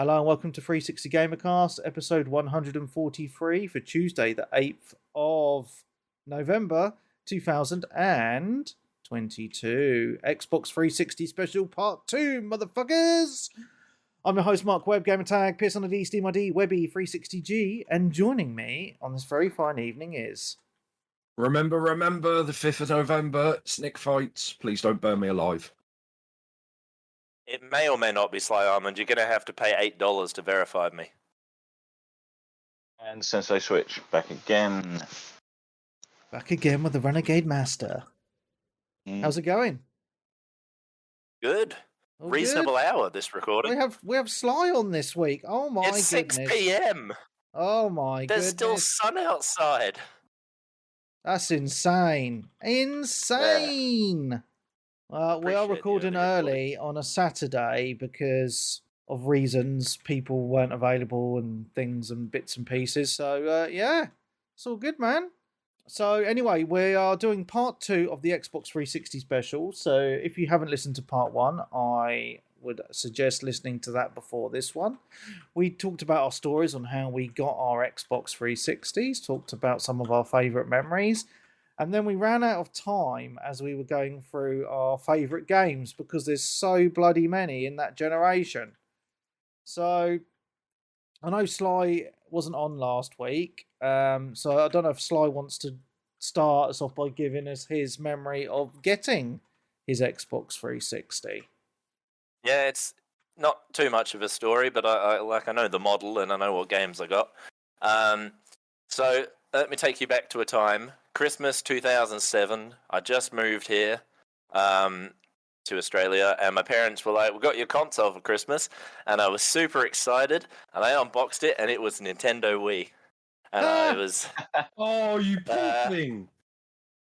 Hello and welcome to 360 Gamercast, episode 143 for Tuesday, the 8th of November 2022. Xbox 360 Special Part 2, motherfuckers! I'm your host, Mark Webb, Gamertag, Pierce on the D, Steam ID, Webby 360G, and joining me on this very fine evening is... Remember, the 5th of November, Snick Fights. Please don't burn me alive. It may or may not be Sly Almond. You're going to have to pay $8 to verify me. And Sensei Switch, back again. Back again with the Renegade Master. How's it going? Good. All Reasonable good? hour, this recording. We have Sly on this week. Oh my it's goodness. 6 p.m. Oh my There's goodness. still sun outside. That's insane. Insane! We are Appreciate the recording early on a Saturday because of reasons. People weren't available and things and bits and pieces. So, yeah, it's all good, man. So, anyway, we are doing part 2 of the Xbox 360 special. So, if you haven't listened to part 1, I would suggest listening to that before this one. We talked about our stories on how we got our Xbox 360s, talked about some of our favourite memories. And then we ran out of time as we were going through our favourite games because there's so bloody many in that generation. So, I know Sly wasn't on last week, so I don't know if Sly wants to start us off by giving us his memory of getting his Xbox 360. Yeah, it's not too much of a story, but I know the model and I know what games I got. So, let me take you back to a time. Christmas 2007, I just moved here to Australia, and my parents were like, "We got your console for Christmas," and I was super excited, and I unboxed it, and it was Nintendo Wii, and I was... Oh, you poor thing!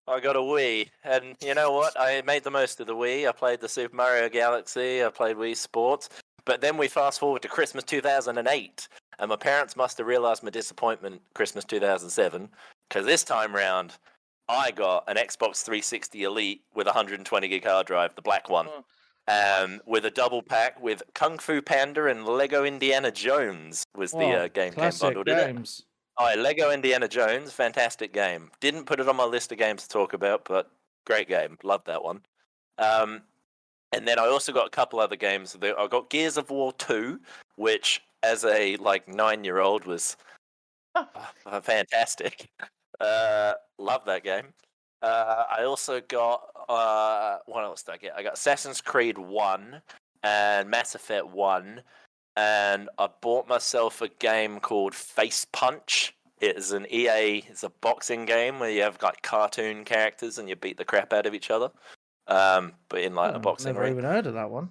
I got a Wii, and you know what? I made the most of the Wii. I played the Super Mario Galaxy, I played Wii Sports, but then we fast forward to Christmas 2008, and my parents must have realised my disappointment Christmas 2007, because this time round, I got an Xbox 360 Elite with a 120 gig hard drive, the black one, with a double pack with Kung Fu Panda and Lego Indiana Jones was the game came bundled in it. Oh, Lego Indiana Jones, fantastic game. Didn't put it on my list of games to talk about, but great game. Loved that one. And then I also got a couple other games. I got Gears of War 2, which as a 9-year-old was fantastic. Love that game. I also got what else did I get? I got Assassin's Creed 1 and Mass Effect 1, and I bought myself a game called Face Punch. It is an EA. It's a boxing game where you have cartoon characters and you beat the crap out of each other. But in a boxing ring. Never even heard of that one.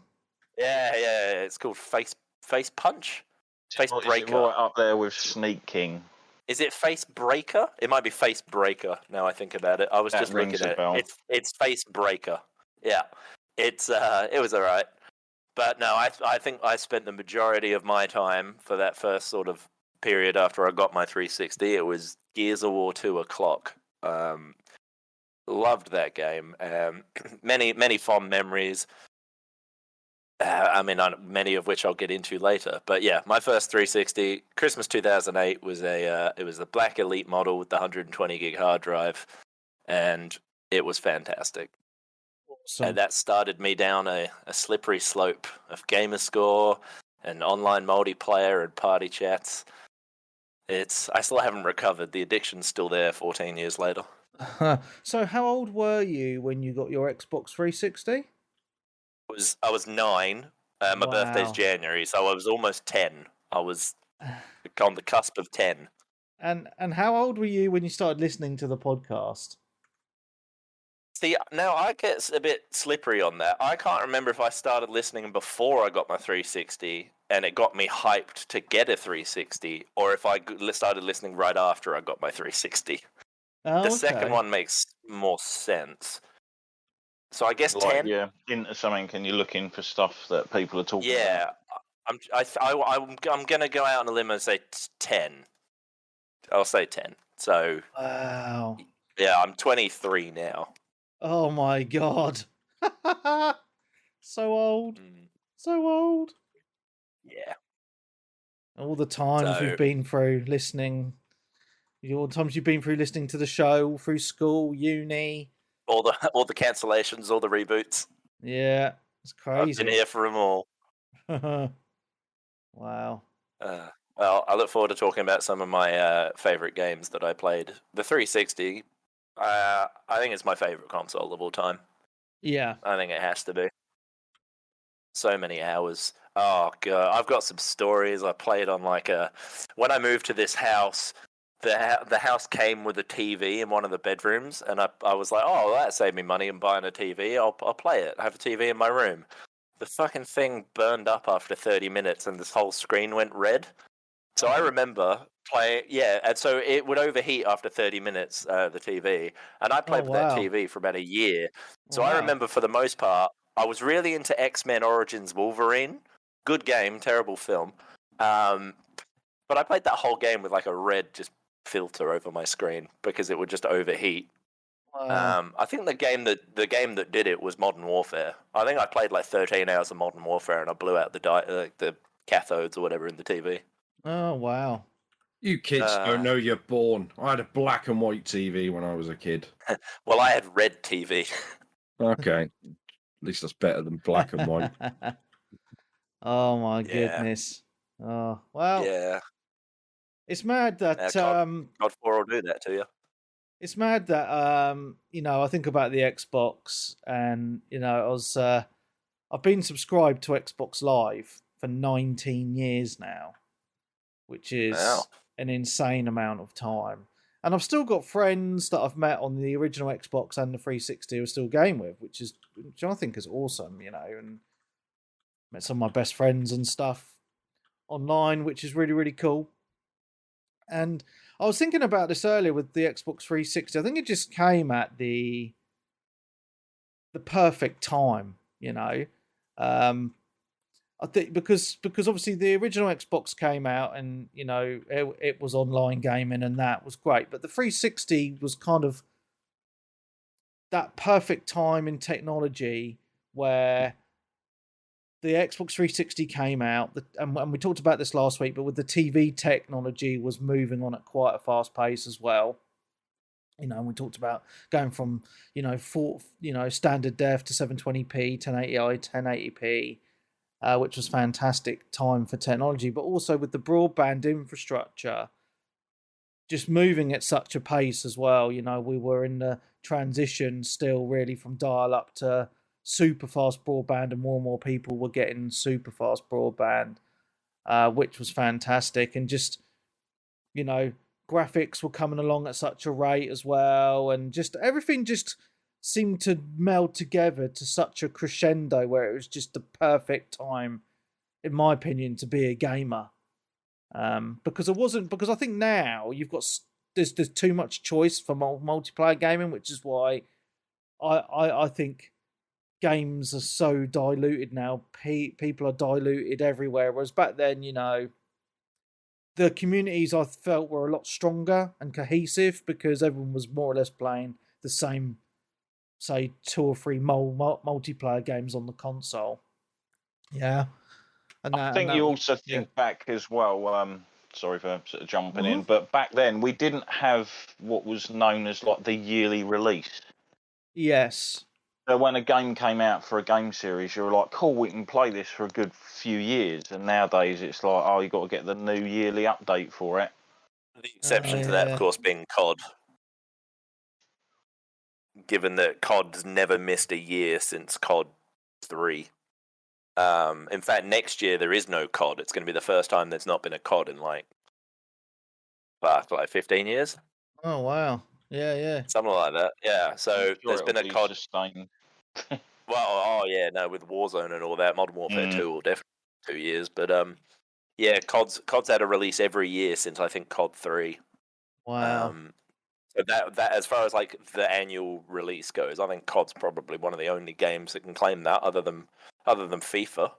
Yeah. It's called Face Punch. Face Breaker. Right up there with Sneak King. Is it Face Breaker? It might be Face Breaker. Now I think about it, I was just looking at it. It's Face Breaker. Yeah, it was alright, but no, I think I spent the majority of my time for that first sort of period after I got my 360. It was Gears of War 2 o'clock. Loved that game. Many fond memories. Many of which I'll get into later. But yeah, my first 360, Christmas 2008, was a black Elite model with the 120 gig hard drive, and it was fantastic. Awesome. And that started me down a slippery slope of gamerscore and online multiplayer and party chats. I still haven't recovered. The addiction's still there 14 years later. So how old were you when you got your Xbox 360? I was 9. My birthday's January, so I was almost 10. I was on the cusp of 10. And how old were you when you started listening to the podcast? See, now I get a bit slippery on that. I can't remember if I started listening before I got my 360 and it got me hyped to get a 360, or if I started listening right after I got my 360. The second one makes more sense. So I guess 10. Yeah, into something, and you're looking for stuff that people are talking about. Yeah, I'm gonna go out on a limb and say 10. I'll say 10. So wow. Yeah, I'm 23 now. Oh my god, so old, so old. Yeah. All the times So- we've been through listening, all the times you've been through listening to the show, through school, uni. All the cancellations, all the reboots. Yeah, it's I've been crazy. here for them all. Wow. Well, I look forward to talking about some of my favorite games that I played. The 360, I think it's my favorite console of all time. Yeah. I think it has to be. So many hours. Oh god, I've got some stories. I played on when I moved to this house. The house came with a TV in one of the bedrooms, and I was like, oh, well, that saved me money in buying a TV. I'll play it. I have a TV in my room. The fucking thing burned up after 30 minutes, and this whole screen went red. So I remember playing, and so it would overheat after 30 minutes, the TV, and I played with that TV for about a year. So I remember, for the most part, I was really into X-Men Origins Wolverine. Good game, terrible film. But I played that whole game with like a red just filter over my screen because it would just overheat. Wow. I think the game that did it was Modern Warfare. I think I played like 13 hours of Modern Warfare and I blew out the cathodes or whatever in the TV. Oh, wow. You kids don't know you're born. I had a black and white TV when I was a kid. Well, I had red TV. Okay. At least that's better than black and white. Oh my Yeah. goodness. Oh, well, Yeah, it's mad that God 4 will do that to you. it's mad that I think about the Xbox, and I've been subscribed to Xbox Live for 19 years now, which is Wow. an insane amount of time. And I've still got friends that I've met on the original Xbox and the 360 who are still game with, which I think is awesome, and met some of my best friends and stuff online, which is really, really cool. And I was thinking about this earlier with the Xbox 360. I think it just came at the perfect time, I think because obviously the original Xbox came out and it was online gaming and that was great, but the 360 was kind of that perfect time in technology where the Xbox 360 came out, and we talked about this last week, but with the TV technology was moving on at quite a fast pace as well. And we talked about going from standard def to 720p, 1080i, 1080p. Which was fantastic time for technology, but also with the broadband infrastructure just moving at such a pace as well. We were in the transition still really from dial-up to super fast broadband, and more people were getting super fast broadband, which was fantastic. And just, graphics were coming along at such a rate as well, and just everything just seemed to meld together to such a crescendo where it was just the perfect time, in my opinion, to be a gamer. Because I think now there's too much choice for multiplayer gaming, which is why I think games are so diluted now. People are diluted everywhere, whereas back then, the communities I felt were a lot stronger and cohesive because everyone was more or less playing the same, say, 2 or 3 multiplayer games on the console. Yeah. And I think you also think back as well, sorry for sort of jumping in, but back then we didn't have what was known as like the yearly release. Yes. So when a game came out for a game series, you were like, cool, we can play this for a good few years. And nowadays it's like, oh, you've got to get the new yearly update for it. The exception to that, of course, being COD. Given that COD's never missed a year since COD 3. In fact, next year there is no COD. It's going to be the first time there's not been a COD in like 15 years. Oh, wow. Yeah. Something like that. Yeah. So there's been a COD. Well, with Warzone and all that, Modern Warfare 2 will definitely 2 years. But COD's had a release every year since I think COD 3. Wow. So that as far as like the annual release goes, I think COD's probably one of the only games that can claim that, other than FIFA.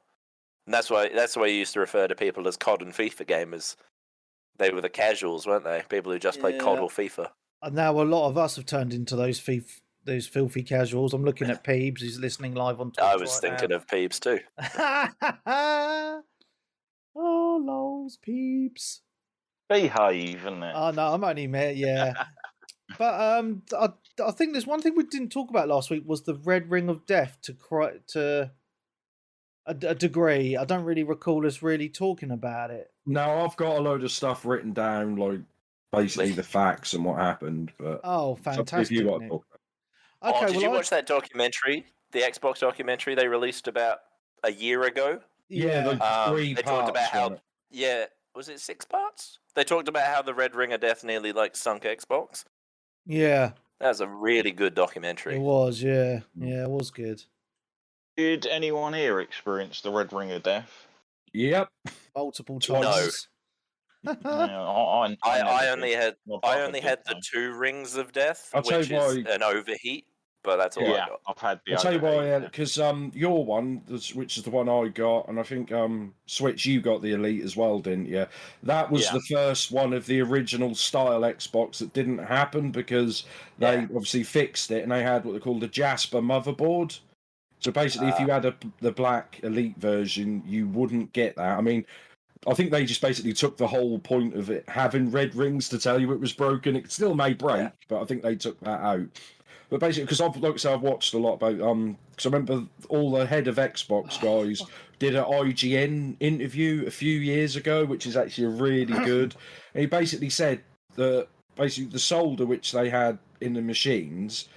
And that's why you used to refer to people as COD and FIFA gamers. They were the casuals, weren't they? People who just played COD or FIFA. And now a lot of us have turned into those filthy casuals. I'm looking at Peebs, who's listening live on Twitch. I was thinking of Peebs too. Oh lols, peeps. Behave, isn't it? Oh no, I'm only met, yeah. But I think there's one thing we didn't talk about last week was the red ring of death to a degree. I don't really recall us really talking about it. No, I've got a load of stuff written down, like basically the facts and what happened. But Oh, if fantastic! you want to Nick. talk, Okay, did well, you watch that documentary, the Xbox documentary they released about a year ago? yeah, the three They parts. talked about how, wasn't it? yeah, was it 6 parts? They talked about how the red ring of death nearly like sunk Xbox. yeah, That was a really good documentary. it was, yeah, it was good. Did anyone here experience the red ring of death? Yep. Multiple No. times. Yeah, I never only did. had My I brother only did, had the though. 2 rings of death, I'll tell which you is why- an overheat, but that's all I Yeah, got. I've had the I'll tell you why, overheat. because your one, which is the one I got, and I think Switch, you got the Elite as well, didn't you? That was Yeah. the first one of the original style Xbox that didn't happen because they obviously fixed it, and they had what they called the Jasper motherboard. So basically, if you had the black Elite version, you wouldn't get that. I mean, I think they just basically took the whole point of it having red rings to tell you it was broken. It still may break, but I think they took that out. But basically, because I've watched a lot about because I remember all the head of Xbox guys did an IGN interview a few years ago, which is actually really good. And he basically said that basically the solder which they had in the machines,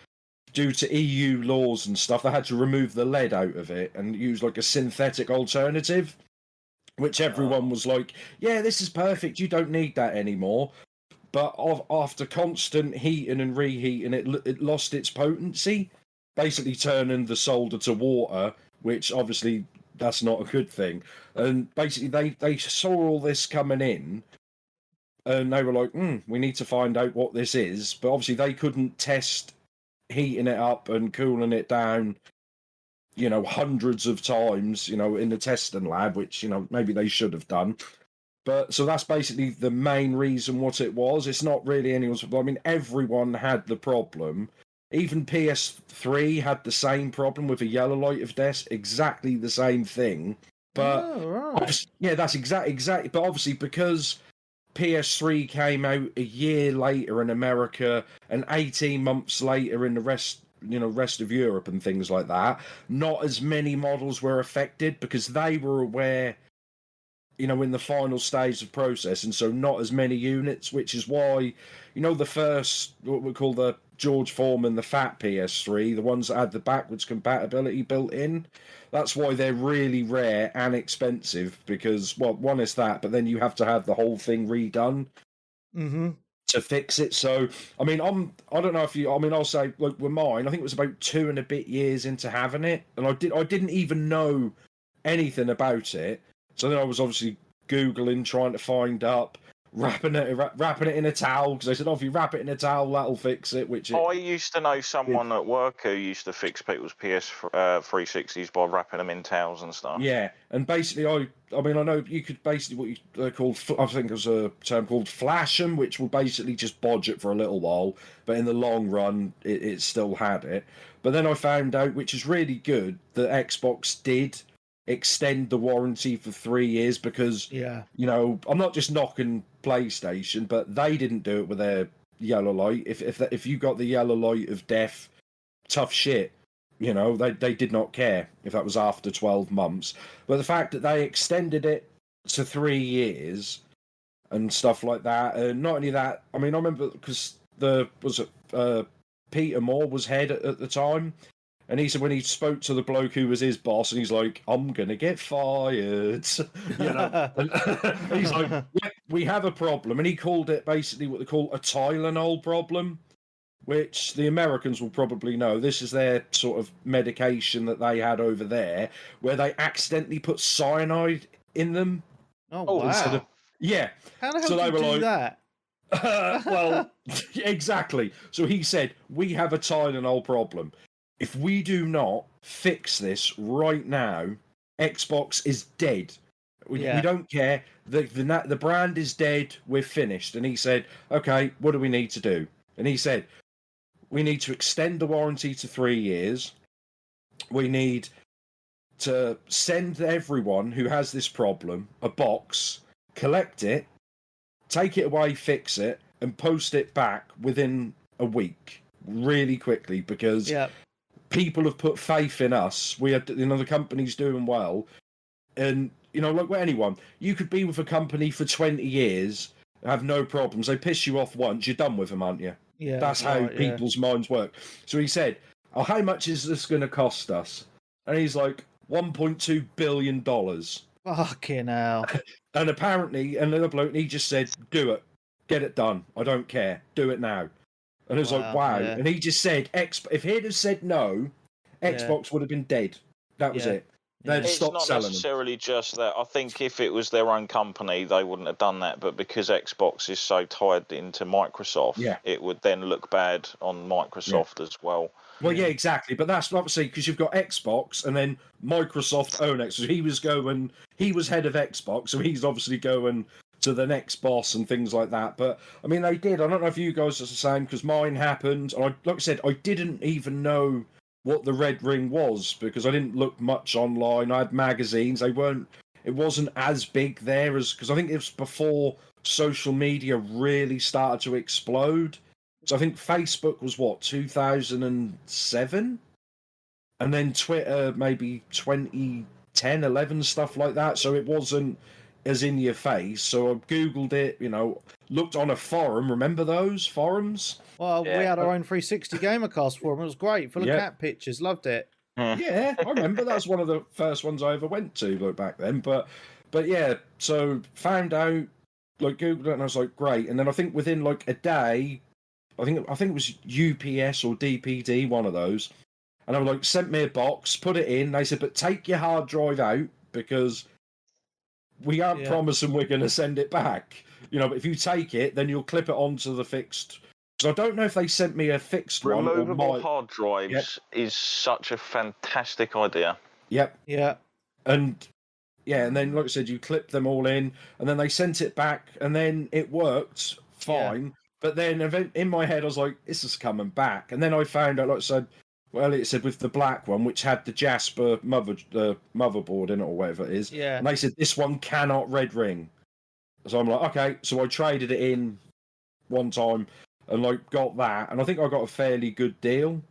due to EU laws and stuff, they had to remove the lead out of it and use like a synthetic alternative, which everyone was like, yeah, this is perfect, you don't need that anymore. But after constant heating and reheating, it lost its potency, basically turning the solder to water, which obviously that's not a good thing. And basically they saw all this coming in, and they were like, we need to find out what this is. But obviously they couldn't test heating it up and cooling it down, hundreds of times, in the testing lab, which, maybe they should have done. But so that's basically the main reason what it was. It's not really anyone's. I mean, everyone had the problem. Even PS3 had the same problem with a yellow light of death, exactly the same thing. But yeah, that's exactly. But obviously, because PS3 came out a year later in America and 18 months later in the rest of Europe and things like that, not as many models were affected because they were aware, in the final stage of process, and so not as many units, which is why, the first, what we call the George Foreman, the fat PS3, the ones that had the backwards compatibility built in, that's why they're really rare and expensive, because, well, one is that, but then you have to have the whole thing redone to fix it. So, I mean, I don't know if you, I mean, I'll say, like, with mine, I think it was about 2 and a bit years into having it, and I didn't even know anything about it. So then I was obviously Googling, trying to find up, wrapping it in a towel, because they said, if you wrap it in a towel, that'll fix it, I used to know someone at work who used to fix people's PS360s by wrapping them in towels and stuff. Yeah, and basically, I mean, I know you could basically what you called, I think there's a term called flash them, which will basically just bodge it for a little while, but in the long run, it still had it. But then I found out, which is really good, that Xbox did extend the warranty for 3 years because, I'm not just knocking PlayStation, but they didn't do it with their yellow light. If you got the yellow light of death, tough shit. They did not care if that was after 12 months. But the fact that they extended it to 3 years and stuff like that, and not only that, I mean, I remember because Peter Moore was head at the time, and he said when he spoke to the bloke who was his boss, and he's like, I'm going to get fired. And he's like, yeah, we have a problem. And he called it basically what they call a Tylenol problem, which the Americans will probably know. This is their sort of medication that they had over there, where they accidentally put cyanide in them. Oh, wow. Instead of, yeah. How the hell do you do that? Well, exactly. So he said, we have a Tylenol problem. If we do not fix this right now, Xbox is dead. We don't care. The brand is dead. We're finished. And he said, okay, what do we need to do? And he said, we need to extend the warranty to 3 years. We need to send everyone who has this problem a box collect it, take it away, fix it, and post it back within a week, really quickly, because people have put faith in us. We had, the company's doing well, and like with anyone, you could be with a company for 20 years, have no problems. They piss you off once, you're done with them, aren't you? Yeah, that's how people's minds work. So he said, "Oh, how much is this going to cost us?" And he's like, $1.2 billion. Fucking hell. And apparently, another bloke, he just said, "Do it. Get it done. I don't care. Do it now." And it was like, wow. Yeah. And he just said, if he'd have said no, Xbox would have been dead. That was it. They'd stopped selling them. It's not necessarily just that. I think if it was their own company, they wouldn't have done that. But because Xbox is so tied into Microsoft, it would then look bad on Microsoft as well. Well, yeah, exactly. But that's obviously because you've got Xbox and then Microsoft own Xbox. So he was head of Xbox, so he's obviously going to the next boss and things like that. But I mean, they did. I don't know if you guys are the same, because mine happened. And like I said, I didn't even know what the red ring was because I didn't look much online. I had magazines. It wasn't as big there because I think it was before social media really started to explode. So I think Facebook was 2007, and then Twitter maybe 2010, 11, stuff like that. So it wasn't as in your face. So I googled it, looked on a forum. Remember those forums? Well, we had our own 360 Gamercast forum. It was great, full of cat pictures. Loved it. Yeah, I remember that was one of the first ones I ever went to back then. But yeah, so found out, googled it, and I was like, great. And then I think within a day, I think it was UPS or DPD, one of those. And I was sent me a box, put it in. They said, but take your hard drive out because we aren't promising we're going to send it back. But if you take it, then you'll clip it onto the fixed. So I don't know if they sent me a fixed one. Removable hard drives is such a fantastic idea. Yep. Yeah. And then like I said, you clip them all in, and then they sent it back, and then it worked fine. Yeah. But then in my head, I was like, this is coming back. And then I found out, like I said, it said with the black one, which had the Jasper motherboard in it or whatever it is. Yeah. And they said, this one cannot red ring. So I'm like, okay. So I traded it in one time and got that. And I think I got a fairly good deal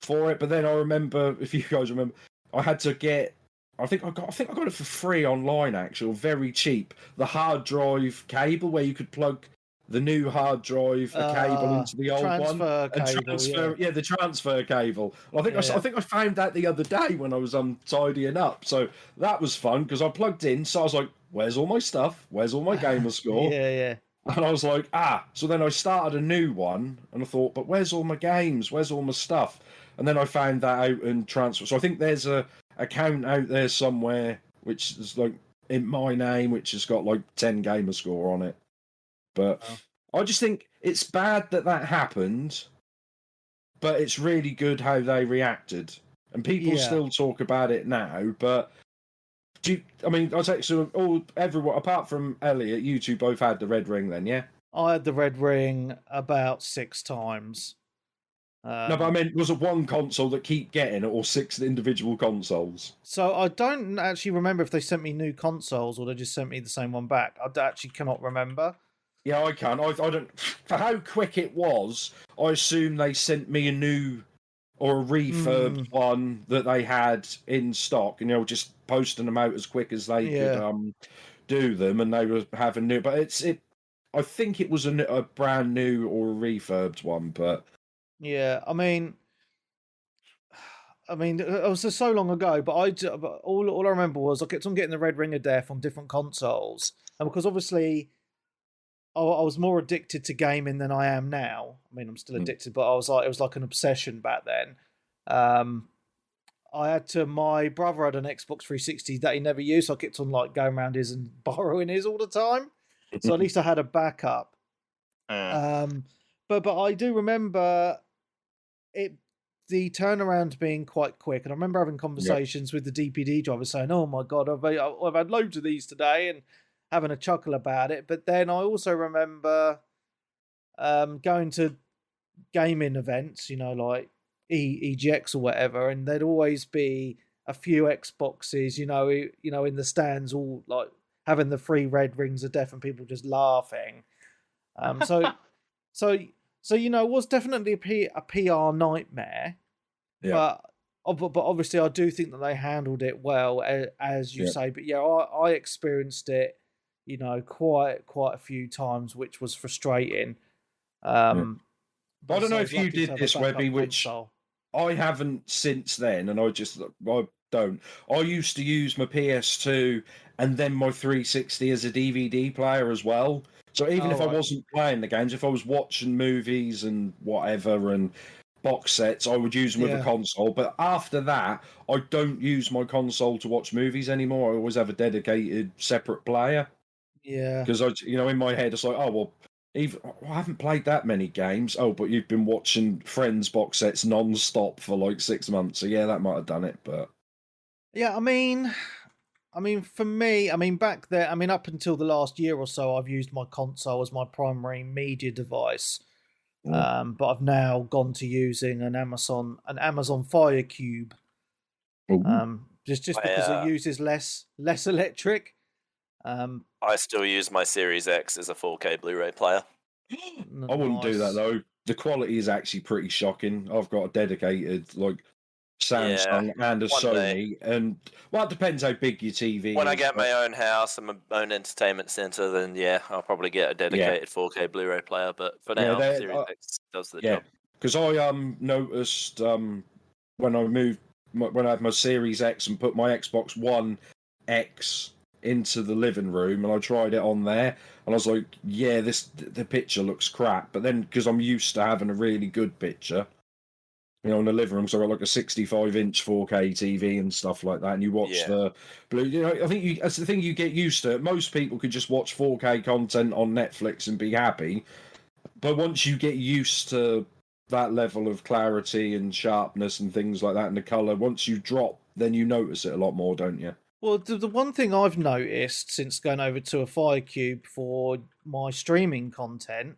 for it. But then I remember, if you guys remember, I had to get, I think I got it for free online, actually, very cheap. The hard drive cable where you could plug the new hard drive cable into the old one. The transfer cable. I think I found that the other day when I was tidying up. So that was fun because I plugged in. So I was like, "Where's all my stuff? Where's all my gamer score?" Yeah. And I was like, So then I started a new one, and I thought, "But where's all my games? Where's all my stuff?" And then I found that out and transfer. So I think there's a account out there somewhere which is in my name, which has got 10 gamer score on it. But I just think it's bad that happened, but it's really good how they reacted. And people still talk about it now, but I take everyone apart from Elliot, you two both had the red ring then, yeah? I had the red ring about 6 times. No, but I meant, was it one console that keep getting it or 6 individual consoles? So I don't actually remember if they sent me new consoles or they just sent me the same one back. I actually cannot remember. Yeah, I can. I don't. For how quick it was, I assume they sent me a new or a refurbed one that they had in stock, and just posting them out as quick as they could do them, and they were having new. But I think it was a brand new or a refurbed one, but yeah, I mean, it was so long ago. But all I remember was I kept on getting the red ring of death on different consoles, and because obviously I was more addicted to gaming than I am now. I mean, I'm still addicted, but it was like an obsession back then. My brother had an Xbox 360 that he never used, so I kept on going around his and borrowing his all the time. So at least I had a backup. But I do remember the turnaround being quite quick, and I remember having conversations with the DPD driver saying, "Oh my god, I've had loads of these today," and having a chuckle about it. But then I also remember going to gaming events, like EGX or whatever, and there'd always be a few Xboxes, in the stands, all having the 3 red rings of death and people just laughing. So it was definitely a PR nightmare. Yeah. But obviously, I do think that they handled it well, as you say. But yeah, I experienced it, quite a few times, which was frustrating. I don't know if you did this, Webby, which I haven't since then, and I don't. I used to use my PS2 and then my 360 as a DVD player as well. So even if I wasn't playing the games, if I was watching movies and whatever and box sets, I would use them with a console. But after that, I don't use my console to watch movies anymore. I always have a dedicated separate player. Yeah. Because in my head, it's like, oh well, I haven't played that many games. Oh, but you've been watching Friends box sets non-stop for like 6 months. So yeah, that might have done it. But yeah, I mean, for me, back there, up until the last year or so, I've used my console as my primary media device. But I've now gone to using an Amazon Fire Cube. Just because it uses less electric. I still use my Series X as a 4K Blu-ray player. I wouldn't do that though. The quality is actually pretty shocking. I've got a dedicated Samsung and a Sony, and it depends how big your TV is. When I get my own house and my own entertainment center, then I'll probably get a dedicated 4K Blu-ray player. But for now, Series X does the job. Because I noticed when I had my Series X and put my Xbox One X into the living room, and I tried it on there, and I was like, the picture looks crap. But then because I'm used to having a really good picture, in the living room, so I got like a 65-inch 4K TV and stuff like that, and you watch the blue. I think that's the thing you get used to. Most people could just watch 4K content on Netflix and be happy, but once you get used to that level of clarity and sharpness and things like that, and the color, once you drop, then you notice it a lot more, don't you? Well, the one thing I've noticed since going over to a Fire Cube for my streaming content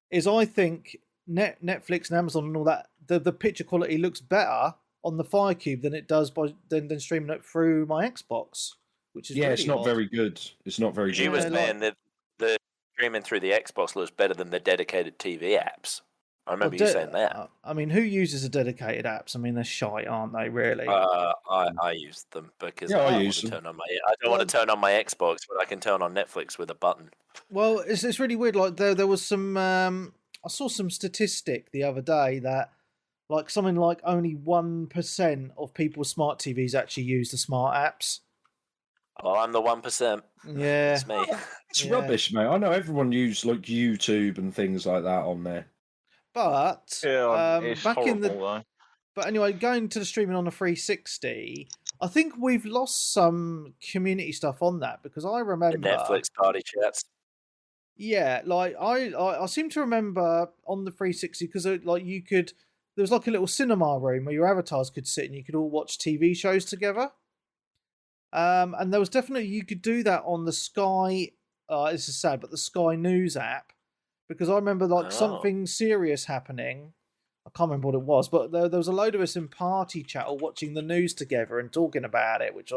is I think Netflix and Amazon and all that, the picture quality looks better on the Fire Cube than it does than streaming it through my Xbox, which is it's not very good. It's not very good. You were saying that the streaming through the Xbox looks better than the dedicated TV apps. I remember you saying that. Who uses a dedicated apps? They're shite, aren't they? Really? I use them because I don't want to turn on my Xbox, but I can turn on Netflix with a button. Well, it's really weird. Like there was some. I saw some statistic the other day that something like only 1% of people's smart TVs actually use the smart apps. Oh, I'm the 1%. Yeah, it's me. It's rubbish, mate. I know everyone uses YouTube and things like that on there. But it's back horrible, in the though. But anyway, going to the streaming on the 360, I think we've lost some community stuff on that because I remember the Netflix party chats. Yeah, I seem to remember on the 360 because you could, there was like a little cinema room where your avatars could sit and you could all watch TV shows together. And there was definitely, you could do that on the Sky. This is sad, but the Sky News app, because I remember something serious happening. I can't remember what it was, but there was a load of us in party chat all watching the news together and talking about it, which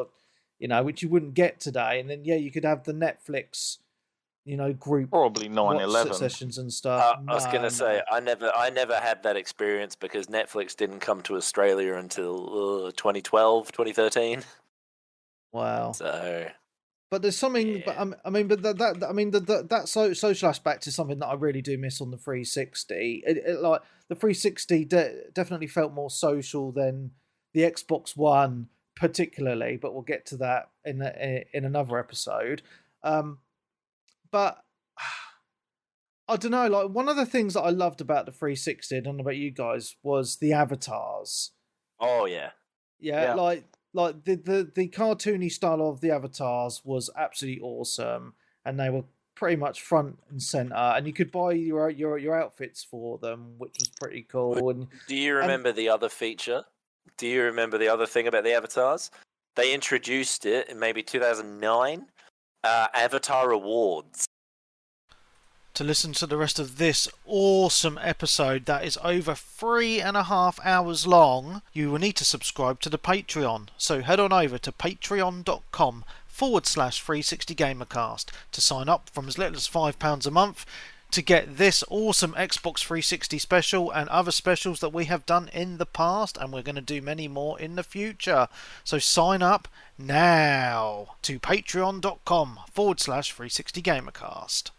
you wouldn't get today. And then you could have the Netflix, group probably 9/11 sessions and stuff. I was going to say I never had that experience because Netflix didn't come to Australia until 2012, 2013. Wow. So. But there's something, that social aspect is something that I really do miss on the 360. The 360 definitely felt more social than the Xbox One, particularly. But we'll get to that in another episode. But I don't know. One of the things that I loved about the 360, I don't know about you guys, was the avatars. Oh yeah. Yeah. The cartoony style of the avatars was absolutely awesome, and they were pretty much front and center, and you could buy your outfits for them, which was pretty cool. And do you remember the other feature? Do you remember the other thing about the avatars? They introduced it in maybe 2009. Avatar Awards. To listen to the rest of this awesome episode that is over 3.5 hours long, you will need to subscribe to the Patreon. So head on over to patreon.com/ patreon.com/360gamercast to sign up from as little as £5 a month to get this awesome Xbox 360 special and other specials that we have done in the past, and we're going to do many more in the future. So sign up now to patreon.com/360gamercast.